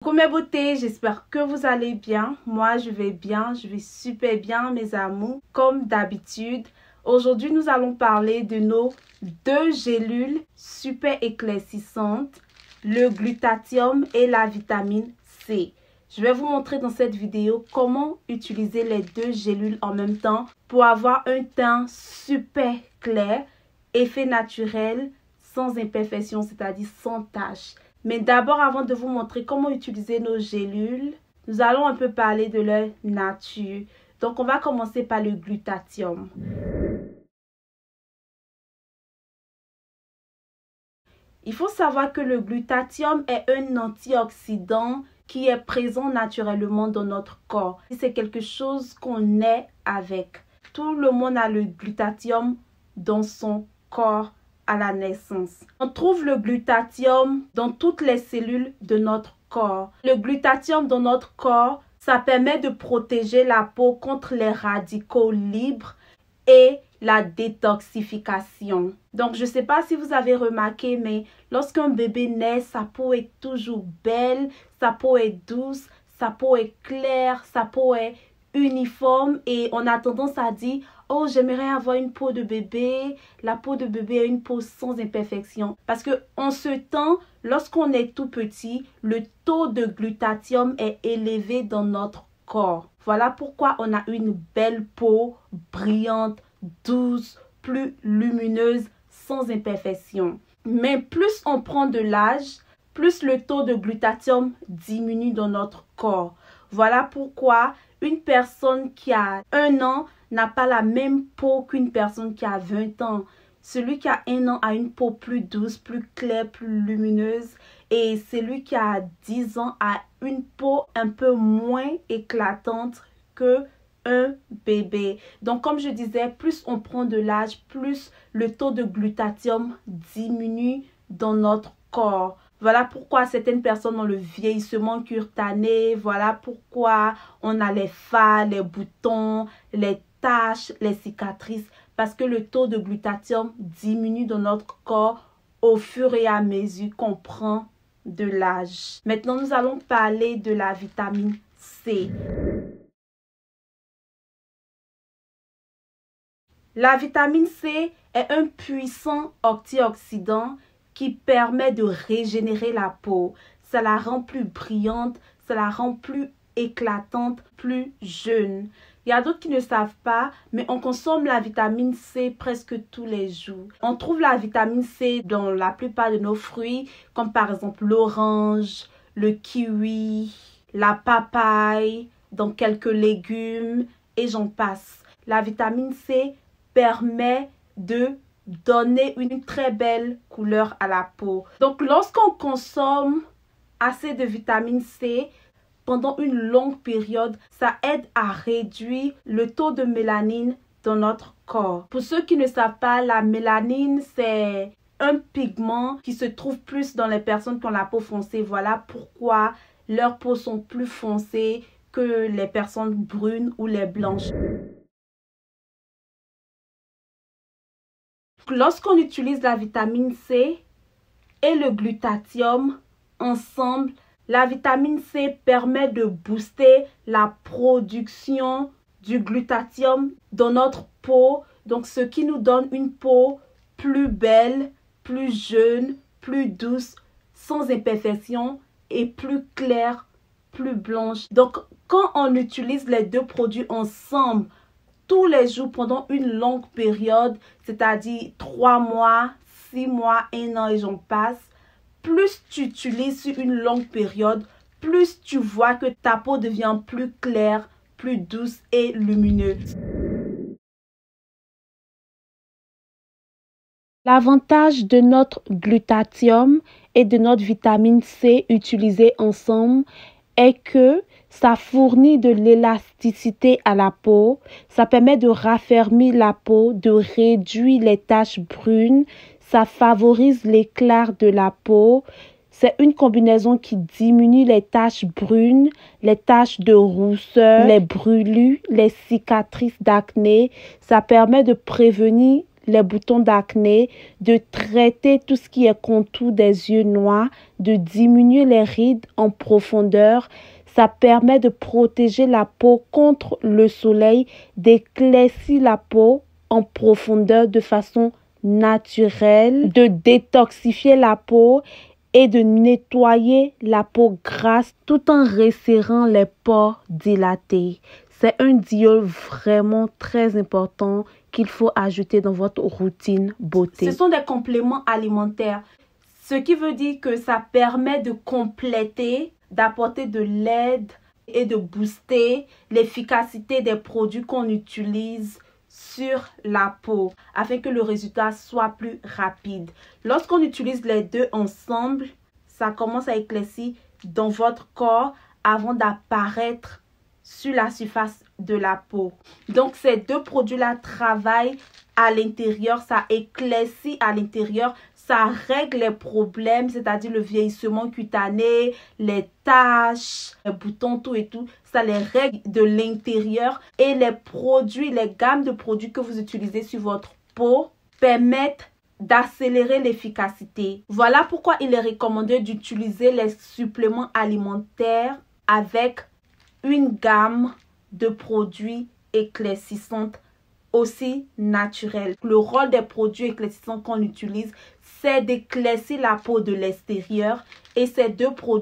Coucou mes beautés, j'espère que vous allez bien. Moi, je vais bien, je vais super bien mes amours, comme d'habitude. Aujourd'hui, nous allons parler de nos deux gélules super éclaircissantes, le glutathion et la vitamine C. Je vais vous montrer dans cette vidéo comment utiliser les deux gélules en même temps pour avoir un teint super clair, effet naturel, sans imperfection, c'est-à-dire sans taches. Mais d'abord, avant de vous montrer comment utiliser nos gélules, nous allons un peu parler de leur nature. Donc, on va commencer par le glutathion. Il faut savoir que le glutathion est un antioxydant qui est présent naturellement dans notre corps. C'est quelque chose qu'on naît avec. Tout le monde a le glutathion dans son corps à la naissance. On trouve le glutathion dans toutes les cellules de notre corps. Le glutathion dans notre corps, ça permet de protéger la peau contre les radicaux libres et la détoxification. Donc, je ne sais pas si vous avez remarqué, mais lorsqu'un bébé naît, sa peau est toujours belle, sa peau est douce, sa peau est claire, sa peau est uniforme et on a tendance à dire « Oh, j'aimerais avoir une peau de bébé. » La peau de bébé est une peau sans imperfection. Parce que en ce temps, lorsqu'on est tout petit, le taux de glutathion est élevé dans notre corps. Voilà pourquoi on a une belle peau brillante, douce, plus lumineuse, sans imperfection. Mais plus on prend de l'âge, plus le taux de glutathion diminue dans notre corps. Voilà pourquoi une personne qui a 1 an n'a pas la même peau qu'une personne qui a 20 ans. Celui qui a 1 an a une peau plus douce, plus claire, plus lumineuse. Et celui qui a 10 ans a une peau un peu moins éclatante que un bébé. Donc, comme je disais, plus on prend de l'âge, plus le taux de glutathion diminue dans notre corps. Voilà pourquoi certaines personnes ont le vieillissement cutané. Voilà pourquoi on a les fards, les boutons, les taches, les cicatrices. Parce que le taux de glutathion diminue dans notre corps au fur et à mesure qu'on prend de l'âge. Maintenant, nous allons parler de la vitamine C. La vitamine C est un puissant antioxydant qui permet de régénérer la peau. Ça la rend plus brillante, ça la rend plus éclatante, plus jeune. Il y a d'autres qui ne savent pas, mais on consomme la vitamine C presque tous les jours. On trouve la vitamine C dans la plupart de nos fruits, comme par exemple l'orange, le kiwi, la papaye, dans quelques légumes et j'en passe. La vitamine C permet de donner une très belle couleur à la peau. Donc, lorsqu'on consomme assez de vitamine C pendant une longue période, ça aide à réduire le taux de mélanine dans notre corps. Pour ceux qui ne savent pas, la mélanine, c'est un pigment qui se trouve plus dans les personnes qui ont la peau foncée. Voilà pourquoi leurs peaux sont plus foncées que les personnes brunes ou les blanches. Lorsqu'on utilise la vitamine C et le glutathion ensemble, la vitamine C permet de booster la production du glutathion dans notre peau, donc ce qui nous donne une peau plus belle, plus jeune, plus douce, sans imperfection et plus claire, plus blanche. Donc, quand on utilise les deux produits ensemble, tous les jours pendant une longue période, c'est-à-dire 3 mois, 6 mois, 1 an et j'en passe, plus tu utilises sur une longue période, plus tu vois que ta peau devient plus claire, plus douce et lumineuse. L'avantage de notre glutathion et de notre vitamine C utilisées ensemble est que ça fournit de l'élasticité à la peau, ça permet de raffermir la peau, de réduire les taches brunes, ça favorise l'éclat de la peau. C'est une combinaison qui diminue les taches brunes, les taches de rousseur, les brûlures, les cicatrices d'acné. Ça permet de prévenir les boutons d'acné, de traiter tout ce qui est contour des yeux noirs, de diminuer les rides en profondeur. Ça permet de protéger la peau contre le soleil, d'éclaircir la peau en profondeur de façon naturelle, de détoxifier la peau et de nettoyer la peau grasse tout en resserrant les pores dilatés. C'est un diol vraiment très important qu'il faut ajouter dans votre routine beauté. Ce sont des compléments alimentaires, ce qui veut dire que ça permet de compléter, d'apporter de l'aide et de booster l'efficacité des produits qu'on utilise sur la peau afin que le résultat soit plus rapide. Lorsqu'on utilise les deux ensemble, ça commence à éclaircir dans votre corps avant d'apparaître sur la surface de la peau. Donc ces deux produits-là travaillent à l'intérieur, ça éclaircit à l'intérieur, ça règle les problèmes, c'est-à-dire le vieillissement cutané, les taches, les boutons, tout et tout. Ça les règle de l'intérieur et les produits, les gammes de produits que vous utilisez sur votre peau permettent d'accélérer l'efficacité. Voilà pourquoi il est recommandé d'utiliser les suppléments alimentaires avec une gamme de produits éclaircissants aussi naturels. Le rôle des produits éclaircissants qu'on utilise, c'est d'éclaircir la peau de l'extérieur et ces deux produits